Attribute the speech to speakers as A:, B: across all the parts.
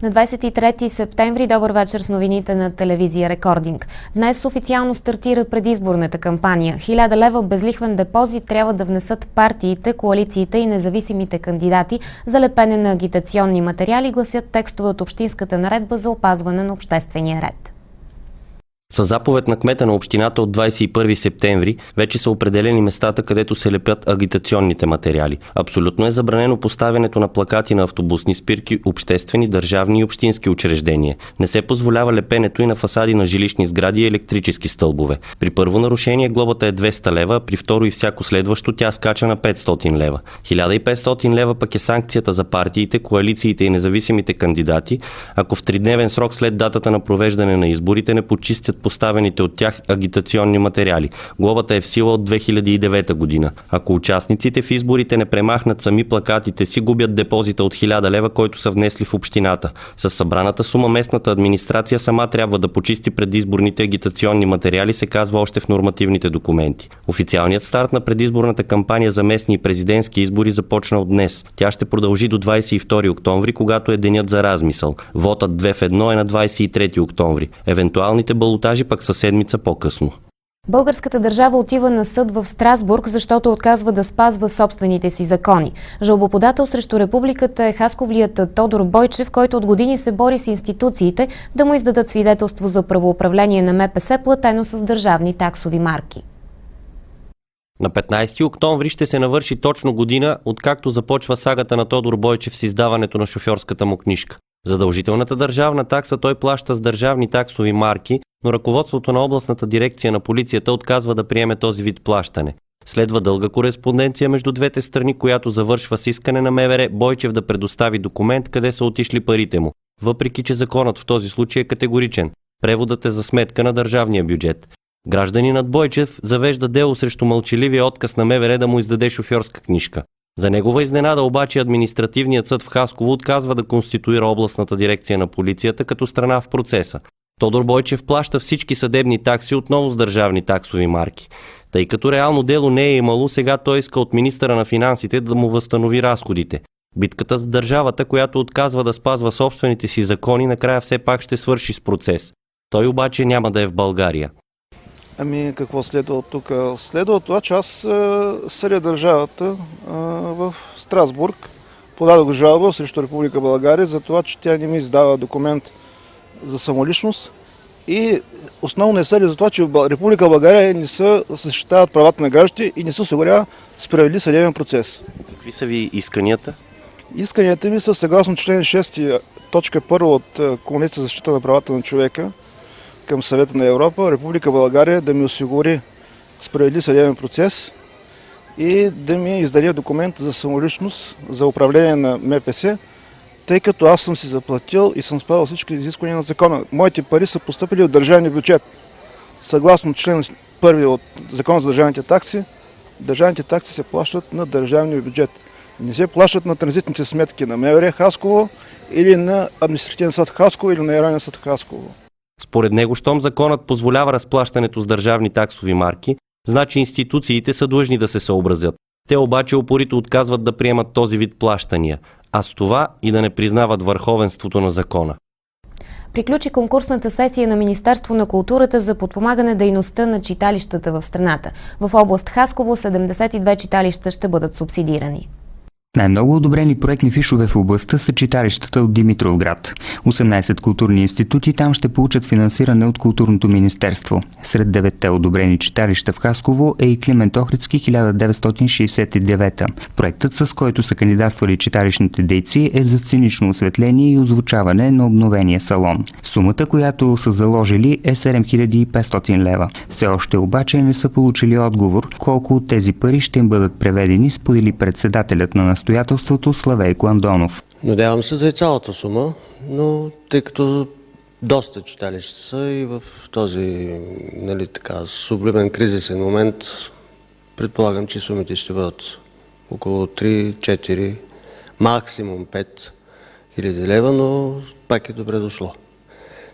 A: На 23 септември, добър вечер с новините на телевизия Рекординг. Днес официално стартира предизборната кампания. 1000 лева безлихвен депозит трябва да внесат партиите, коалициите и независимите кандидати за лепене на агитационни материали, гласят текстове от Общинската наредба за опазване на обществения ред.
B: Със заповед на кмета на общината от 21 септември вече са определени местата, където се лепят агитационните материали. Абсолютно е забранено поставянето на плакати на автобусни спирки, обществени, държавни и общински учреждения. Не се позволява лепенето и на фасади на жилищни сгради и електрически стълбове. При първо нарушение глобата е 200 лева, а при второ и всяко следващо тя скача на 500 лева. 1500 лева пък е санкцията за партиите, коалициите и независимите кандидати, ако в 3-дневен срок след датата на провеждане на изборите не почистят поставените от тях агитационни материали. Глобата е в сила от 2009 година. Ако участниците в изборите не премахнат сами плакатите си, губят депозита от 1000 лева, който са внесли в общината. С събраната сума местната администрация сама трябва да почисти предизборните агитационни материали, се казва още в нормативните документи. Официалният старт на предизборната кампания за местни и президентски избори започна от днес. Тя ще продължи до 22 октомври, когато е денят за размисъл. Вотът 2 в 1 е на 23 октомври. Евентуалните балотажи пък със седмица по-късно.
A: Българската държава отива на съд в Страсбург, защото отказва да спазва собствените си закони. Жалбоподател срещу републиката е хасковлият Тодор Бойчев, който от години се бори с институциите да му издадат свидетелство за правоуправление на МПС, платено с държавни таксови марки.
B: На 15 октомври ще се навърши точно година, откакто започва сагата на Тодор Бойчев с издаването на шофьорската му книжка. Задължителната държавна такса той плаща с държавни таксови марки, но ръководството на областната дирекция на полицията отказва да приеме този вид плащане. Следва дълга кореспонденция между двете страни, която завършва с искане на МВР Бойчев да предостави документ къде са отишли парите му, въпреки че законът в този случай е категоричен. Преводът е за сметка на държавния бюджет. Гражданинът Бойчев завежда дело срещу мълчаливия отказ на МВР да му издаде шофьорска книжка. За негова изненада обаче административният съд в Хасково отказва да конституира областната дирекция на полицията като страна в процеса. Тодор Бойчев плаща всички съдебни такси отново с държавни таксови марки. Тъй като реално дело не е имало, сега той иска от министъра на финансите да му възстанови разходите. Битката с държавата, която отказва да спазва собствените си закони, накрая все пак ще свърши с процес. Той обаче няма да е в България.
C: Ами какво следва от тук? Следва от това, че аз съдя държавата в Страсбург. Подадох жалба срещу Република България за това, че тя не ми издава документ за самоличност и основно не съди за това, че в Република България не се защитават правата на гражданите и не се осигурява справедлив съдебен процес.
B: Какви са ви исканията?
C: Исканията ми са съгласно член 6, точка 1 от Конвенцията за защита на правата на човека към Съвета на Европа, Република България да ми осигури справедлив съдебен процес и да ми издаде документ за самоличност за управление на МПС, тъй като аз съм си заплатил и съм спазил всички изисквания на закона. Моите пари са постъпили от държавния бюджет. Съгласно член 1 от Закона за държавните такси се плащат на държавния бюджет. Не се плащат на транзитните сметки на МВР Хасково или на административен съд Хасково или на Районен съд Хасково.
B: Според него, щом законът позволява разплащането с държавни таксови марки, значи институциите са длъжни да се съобразят. Те обаче упорито отказват да приемат този вид плащания, а с това и да не признават върховенството на закона.
A: Приключи конкурсната сесия на Министерство на културата за подпомагане дейността на читалищата в страната. В област Хасково 72 читалища ще бъдат субсидирани.
D: Най-много одобрени проектни фишове в областта са читалищата от Димитровград. 18 културни институти там ще получат финансиране от Културното министерство. Сред 9-те одобрени читалища в Хасково е и Климент Охридски 1969. Проектът, с който са кандидатствали читалищните дейци, е за сценично осветление и озвучаване на обновения салон. Сумата, която са заложили, е 7500 лева. Все още обаче не са получили отговор колко от тези пари ще им бъдат преведени, сподели председателят на настоятелството Славейко Андонов.
E: Надявам се да е цялата сума, но тъй като доста читалища са и в този сублимен кризисен момент, предполагам, че сумите ще бъдат около 3-4, максимум 5 хиляди лева, но пак е добре дошло.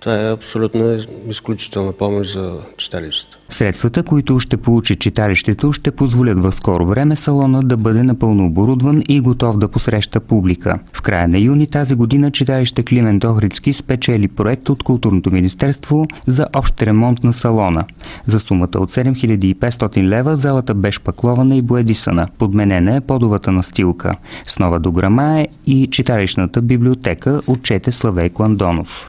E: Това е абсолютно изключителна помощ за читалището.
D: Средствата, които ще получи читалището, ще позволят в скоро време салона да бъде напълно оборудван и готов да посреща публика. В края на юни тази година читалище Климент Охридски спечели проект от Културното министерство за общ ремонт на салона. За сумата от 7500 лева залата бе шпаклована и боядисана. Подменена е подовата настилка. С нова дограма е и читалищната библиотека, отчете Славейко Андонов.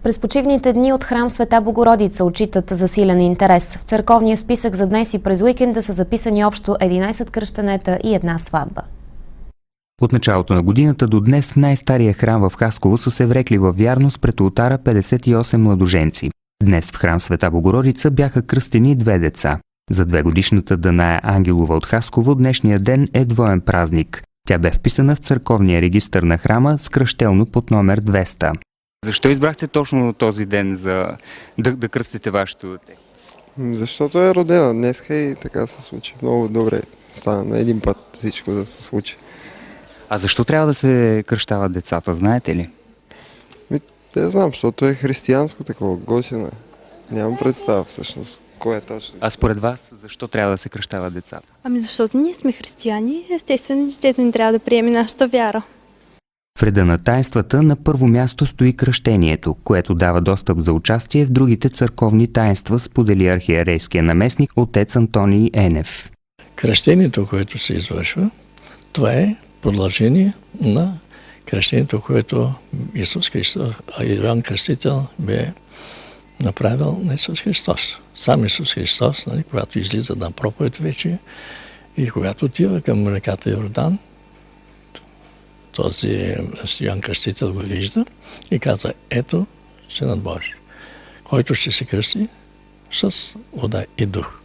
A: През почивните дни от храм Света Богородица отчитат засилен интерес. В църковния списък за днес и през уикенда са записани общо 11 кръщенета и една сватба.
D: От началото на годината до днес в най-стария храм в Хасково са се врекли във вярност пред олтара 58 младоженци. Днес в храм Света Богородица бяха кръстени 2 деца. За 2-годишната Даная Ангелова от Хасково днешния ден е двоен празник. Тя бе вписана в църковния регистър на храма с кръщелно под номер 200. Защо избрахте точно този ден за да кръстите вашето дете?
F: Защото е родена днеска и така се случи. Много добре стана на един път всичко да се случи.
D: А защо трябва да се кръщават децата, знаете ли?
F: Не знам, защото е християнско такова, готина. Нямам представа всъщност кое е точно.
D: А според вас, защо трябва да се кръщават децата?
G: Защото ние сме християни, естествено детето ни трябва да приеме нашата вяра.
D: В реда на таинствата на първо място стои кръщението, което дава достъп за участие в другите църковни таинства, сподели архиерейския наместник отец Антоний Енев.
H: Кръщението, което се извършва, това е продължение на кръщението, което Исус Христос, Йоан Кръстител бе направил на Исус Христос. Сам Исус Христос, когато излиза на проповед вече и когато отива към реката Йордан, този Йоан Кръстител го вижда и каза: ето Синът Божий, който ще се кръсти с вода и дух.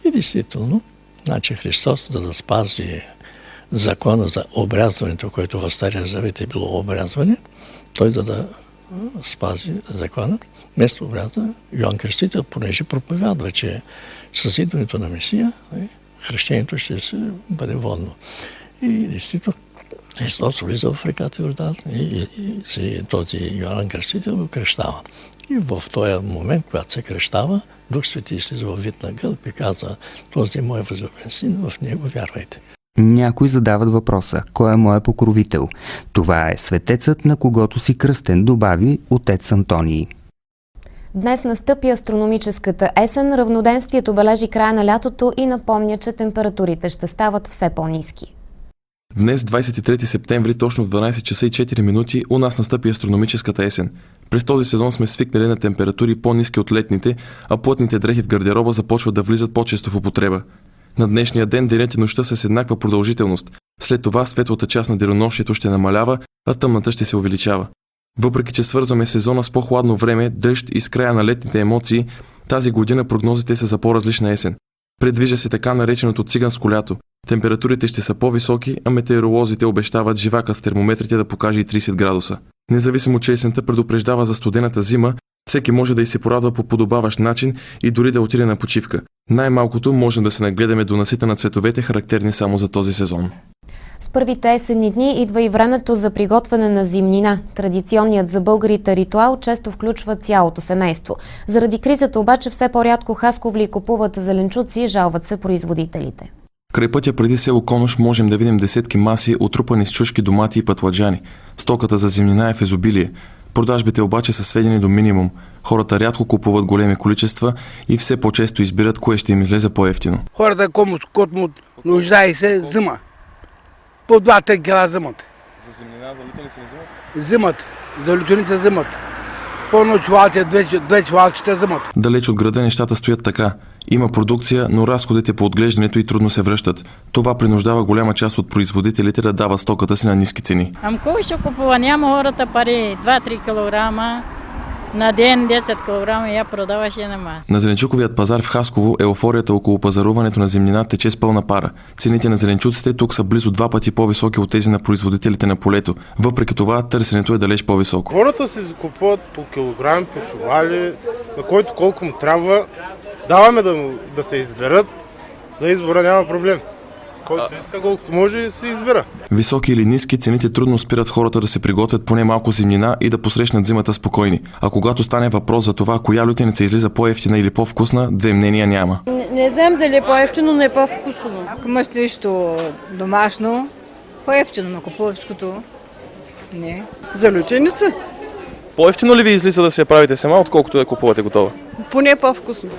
H: И действително, значи Христос, за да спази закона за обрязването, който в Стария Завет е било обрязване, той, за да спази закона, вместо обрязва, Йоан Кръстител, понеже проповядва, че с идването на Месия хрещението ще се бъде водно. И действително Христос влиза в реката Йордан и този Йоан Кръстител го кръщава. И в този момент, когато се кръщава, Дух Свети излиза във вид на гълъб и каза: този е мой възлюбен син, в него вярвайте.
D: Някои задават въпроса: кой е моят покровител? Това е светецът, на когото си кръстен, добави отец Антоний.
A: Днес настъпи астрономическата есен, равноденствието бележи края на лятото и напомня, че температурите ще стават все по-ниски.
I: Днес, 23 септември, точно в 12 часа и 4 минути, у нас настъпи астрономическата есен. През този сезон сме свикнали на температури по-ниски от летните, а плътните дрехи в гардероба започват да влизат по-често в употреба. На днешния ден денят и нощта са с еднаква продължителност. След това светлата част на денонощието ще намалява, а тъмната ще се увеличава. Въпреки че свързваме сезона с по-хладно време, дъжд и с края на летните емоции, тази година прогнозите са за по-различна есен. Предвижда се така нареченото циганско лято. Температурите ще са по-високи, а метеоролозите обещават живакът в термометрите да покаже и 30 градуса. Независимо, че есента предупреждава за студената зима, всеки може да й се порадва по подобаващ начин и дори да отиде на почивка. Най-малкото можем да се нагледаме до насита на цветовете, характерни само за този сезон.
A: С първите есенни дни идва и времето за приготвяне на зимнина. Традиционният за българите ритуал често включва цялото семейство. Заради кризата обаче все по-рядко хасковли купуват зеленчуци, жалват се производителите.
I: Край пътя преди село Конуш можем да видим десетки маси, отрупани с чушки, домати и пътладжани. Стоката за зимнина е в изобилие. Продажбите обаче са сведени до минимум. Хората рядко купуват големи количества и все по-често избират кое ще им излезе по-евтино.
J: Хората, който му нуждае се, взима. По 2-3 кила взимат.
I: За зимнина, за лютеница не взимат?
J: Взимат. За лютеница взимат. Пълно чувалите, две чувалчета взимат.
I: Далеч от града нещата стоят така. Има продукция, но разходите по отглеждането и трудно се връщат. Това принуждава голяма част от производителите да дават стоката си на ниски цени.
K: Кой ще купува? Няма хората пари. 2-3 килограма на ден, 10 килограма я продаваш и нема.
I: На зеленчуковият пазар в Хасково еуфорията около пазаруването на зимнина тече с пълна пара. Цените на зеленчуците тук са близо 2 пъти по-високи от тези на производителите на полето. Въпреки това, търсенето е далеч по-високо.
L: Хората си купуват по килограми, по чували, на който колко му трябва. Даваме да се изберат. За избора няма проблем. Който иска колкото може се избира.
I: Високи или ниски, цените трудно спират хората да се приготвят поне малко зимнина и да посрещнат зимата спокойни. А когато стане въпрос за това, коя лютеница излиза по-евтина или по-вкусна, две мнения няма.
K: Не знам дали е по-евтино, но е по-вкусно.
M: Ако имаш нещо домашно, по-евтино, ако повечето не.
N: За лютеница?
O: По-евтино ли ви излиза да се я правите сама, отколкото да купувате готова?
N: Поне по-вкусно.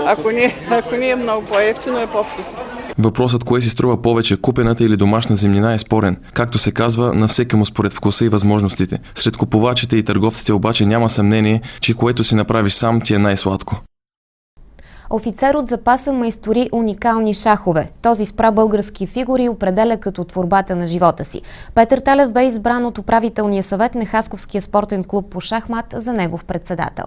N: Ако не е много по-евтино, е по-вкусно.
I: Въпросът кое си струва повече, купената или домашна зимнина, е спорен. Както се казва, на всеки му според вкуса и възможностите. Сред купувачите и търговците обаче няма съмнение, че което си направиш сам ти е най-сладко.
A: Офицер от запаса майстори уникални шахове. Този с прабългарски фигури определя като творбата на живота си. Петър Талев бе избран от управителния съвет на Хасковския спортен клуб по шахмат за негов председател.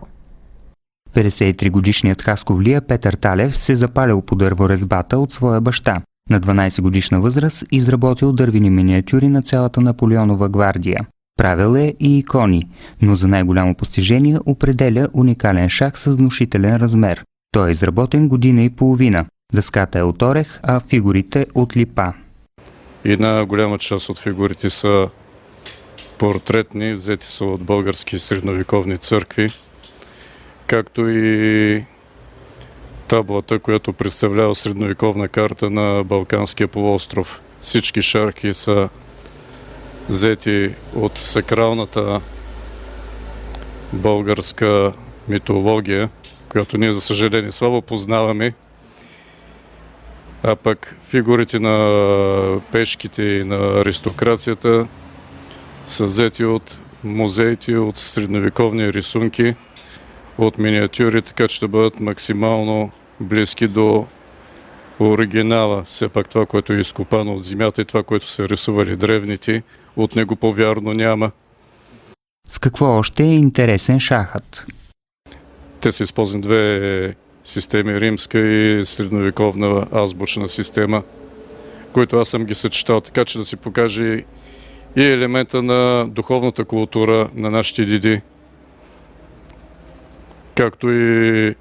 D: 53-годишният хасковлия Петър Талев се запалял по дърворезбата от своя баща. На 12-годишна възраст изработил дървени миниатюри на цялата Наполеонова гвардия. Правил е и икони, но за най-голямо постижение определя уникален шах с внушителен размер. Той е изработен година и половина. Дъската е от орех, а фигурите от липа.
P: Една голяма част от фигурите са портретни, взети са от български средновековни църкви, както и таблата, която представлява средновековна карта на Балканския полуостров. Всички шарки са взети от сакралната българска митология, която ние, за съжаление, слабо познаваме, а пък фигурите на пешките и на аристокрацията са взети от музеите, от средновековни рисунки, от миниатюри, така че да бъдат максимално близки до оригинала. Все пак това, което е изкопано от земята и това, което са рисували древните, от него по-вярно няма.
D: С какво още е интересен шахът?
P: Те са използвани две системи, римска и средновековна азбучна система, които аз съм ги съчетал, така че да си покаже и елемента на духовната култура на нашите деди, както и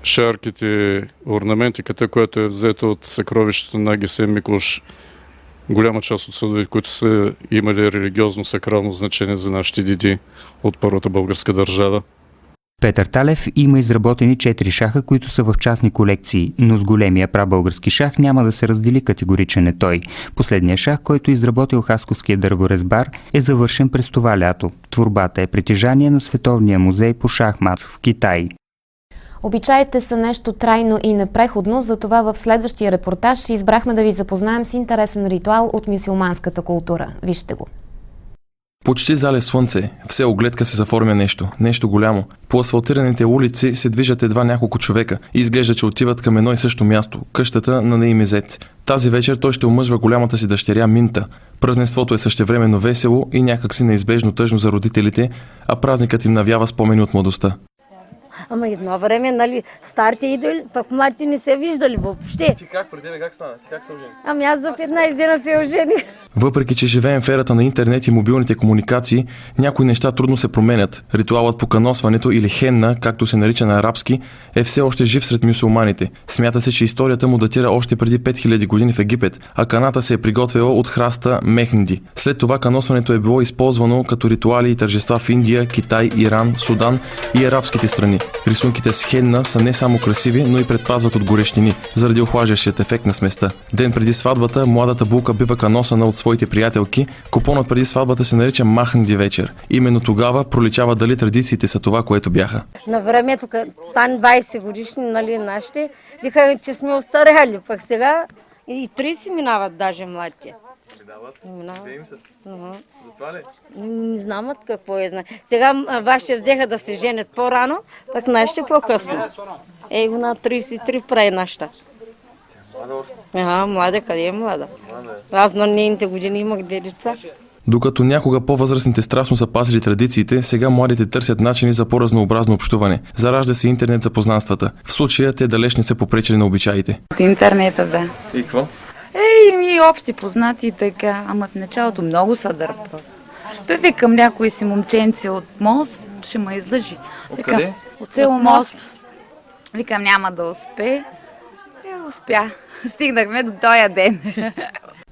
P: шарките, орнаментиката, която е взета от съкровището на Гесем Миклош. Голяма част от съдове, които са имали религиозно сакрално значение за нашите деди от първата българска държава.
D: Петър Талев има изработени 4 шаха, които са в частни колекции, но с големия прабългарски шах няма да се раздели, категоричен е той. Последният шах, който изработил хасковския дърворезбар, е завършен през това лято. Творбата е притежание на Световния музей по шахмат в Китай.
A: Обичаите са нещо трайно и непреходно, затова в следващия репортаж избрахме да ви запознаем с интересен ритуал от мюсюлманската култура. Вижте го.
I: Почти зале слънце, в село Гледка се заформя нещо голямо. По асфалтираните улици се движат едва няколко човека и изглежда, че отиват към едно и също място – къщата на Неимезец. Тази вечер той ще омъжва голямата си дъщеря Минта. Празненството е същевременно весело и някакси неизбежно тъжно за родителите, а празникът им навява спомени от младостта.
Q: Ама едно време, нали, старите идоли, пък младите не се виждали въобще.
O: Ти как преди как стана? Ти как се ожени?
Q: Ами аз за 15 дена се ожених.
I: Въпреки че живеем в ерата на интернет и мобилните комуникации, някои неща трудно се променят. Ритуалът по каносването или хенна, както се нарича на арабски, е все още жив сред мюсюлманите. Смята се, че историята му датира още преди 5000 години в Египет, а каната се е приготвила от храста мехнди. След това каносването е било използвано като ритуали и тържества в Индия, Китай, Иран, Судан и арабските страни. Рисунките с хенна са не само красиви, но и предпазват от горещини, заради охлаждащият ефект на сместа. Ден преди сватбата, младата булка бива каносана от своите приятелки. Купонът преди сватбата се нарича Махнди вечер. Именно тогава проличава дали традициите са това, което бяха.
Q: На времето, като стане 20 годишни, нали, нашите, викаме, че сме остаряли, пък сега и 30 минават даже младите. Минават.
O: Затова ли?
Q: Не знам от какво е. Сега вашите взеха да се женят по-рано, пък нашите по-късно. Ей, на 33 прави нашата. Млада, къде е млада? Аз на нейните години имах 2 деца.
I: Докато някога по-възрастните страстно са пазили традициите, сега младите търсят начини за по-разнообразно общуване. Заражда се интернет за познанствата. В случая те далеч не са попречили на обичаите.
R: От интернета, да.
I: И какво?
R: И общи познати и така, ама в началото много са дърпа. Викам някой си момченце от Мост, ще ме излъжи.
O: Откъде?
R: От село Мост. Викам, няма да успее. Успя. Стигнахме до този ден.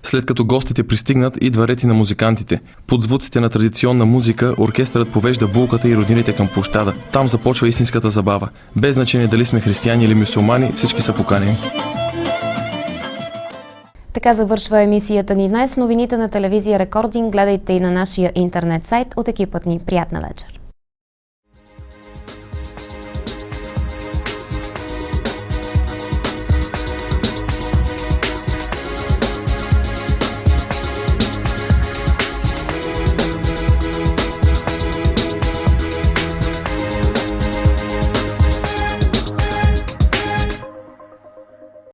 I: След като гостите пристигнат, идва ред и на музикантите. Под звуците на традиционна музика, оркестърът повежда булката и роднините към площада. Там започва истинската забава. Без значение дали сме християни или мюсюлмани, всички са поканени.
A: Така завършва емисията ни днес. Новините на телевизия Рекординг гледайте и на нашия интернет сайт. От екипът ни приятна вечер!